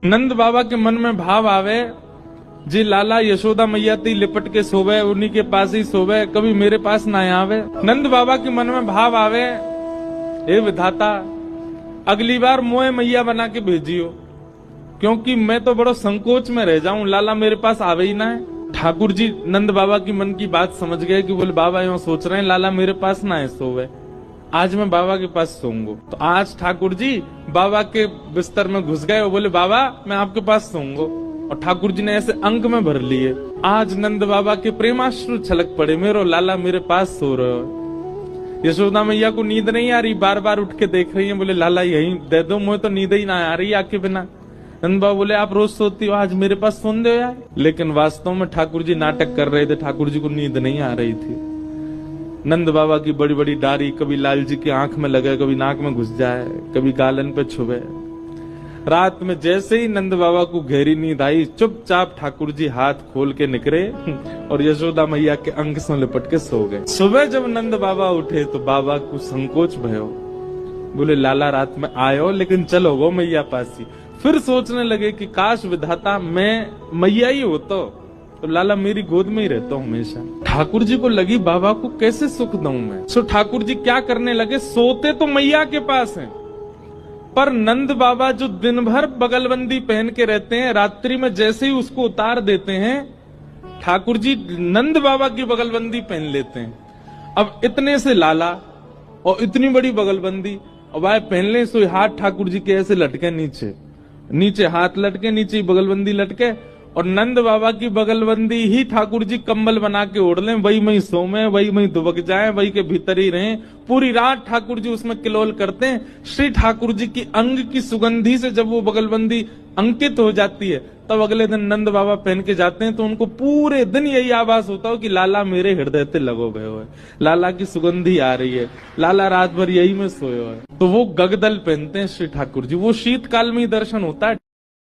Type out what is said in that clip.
नंद बाबा के मन में भाव आवे, जी लाला यशोदा मैया ती लिपट के सोवे, उन्हीं के पास ही सोवे, कभी मेरे पास ना आवे। नंद बाबा के मन में भाव आवे, हे विधाता अगली बार मोए मैया बना के भेजियो, क्योंकि मैं तो बड़ो संकोच में रह जाऊं, लाला मेरे पास आवे ही ना है। ठाकुर जी नंद बाबा की मन की बात समझ गए कि बोले बाबा यूं सोच रहे हैं लाला मेरे पास ना है सोवे, आज मैं बाबा के पास सोऊंगा। तो आज ठाकुर जी बाबा के बिस्तर में घुस गए और बोले बाबा मैं आपके पास सोऊंगा, और ठाकुर जी ने ऐसे अंक में भर लिए। आज नंद बाबा के प्रेमाश्रु छलक पड़े, मेरो लाला मेरे पास सो रहे हो। यशोदा मैया को नींद नहीं आ रही, बार बार उठ के देख रही है, बोले लाला यही दे दो, मुझे तो नींद ही ना आ रही आके बिना। नंद बाबा बोले आप रोज सोती हो, आज मेरे पास सोन दो यार। लेकिन वास्तव में ठाकुर जी नाटक कर रहे थे, ठाकुर जी को नींद नहीं आ रही थी। नंद बाबा की बड़ी बड़ी डारी कभी लाल जी की आंख में लगे, कभी नाक में घुस जाए, कभी गालन पे छुपे। रात में जैसे ही नंद बाबा को गहरी नींद आई, चुपचाप ठाकुर जी हाथ खोल के निकले और यशोदा मैया के अंग से लिपट के सो गए। सुबह जब नंद बाबा उठे तो बाबा को संकोच भयो, बोले लाला रात में आयो लेकिन चलो वो मैया पास ही। फिर सोचने लगे कि काश विधाता मैं मैया ही होता तो लाला मेरी गोद में ही रहता हूँ हमेशा। ठाकुर जी को लगी बाबा को कैसे सुख दूं मैं। सो ठाकुर जी क्या करने लगे, सोते तो मैया के पास हैं, पर नंद बाबा जो दिन भर बगलबंदी पहन के रहते हैं, रात्रि में जैसे ही उसको उतार देते हैं, ठाकुर जी नंद बाबा की बगलबंदी पहन लेते हैं। अब इतने से लाला और इतनी बड़ी बगलबंदी, और वह पहन ले सो हाथ ठाकुर जी के ऐसे लटके, नीचे नीचे हाथ लटके, नीचे बगलबंदी लटके, और नंद बाबा की बगलबंदी ही ठाकुर जी कंबल बना के ओढ़ लें, वही वही सोमे, वही वही दुबक जाए, वही के भीतर ही रहें। पूरी रात ठाकुर जी उसमें किलोल करते हैं। श्री ठाकुर जी की अंग की सुगंधी से जब वो बगलबंदी अंकित हो जाती है, तब अगले दिन नंद बाबा पहन के जाते हैं तो उनको पूरे दिन यही आभास होता हो कि लाला मेरे हृदय से लगो गए हो, लाला की सुगंधी आ रही है, लाला रात भर यही में सोए हो। तो वो गगदल पहनते हैं श्री ठाकुर जी, वो शीतकाल में ही दर्शन होता है।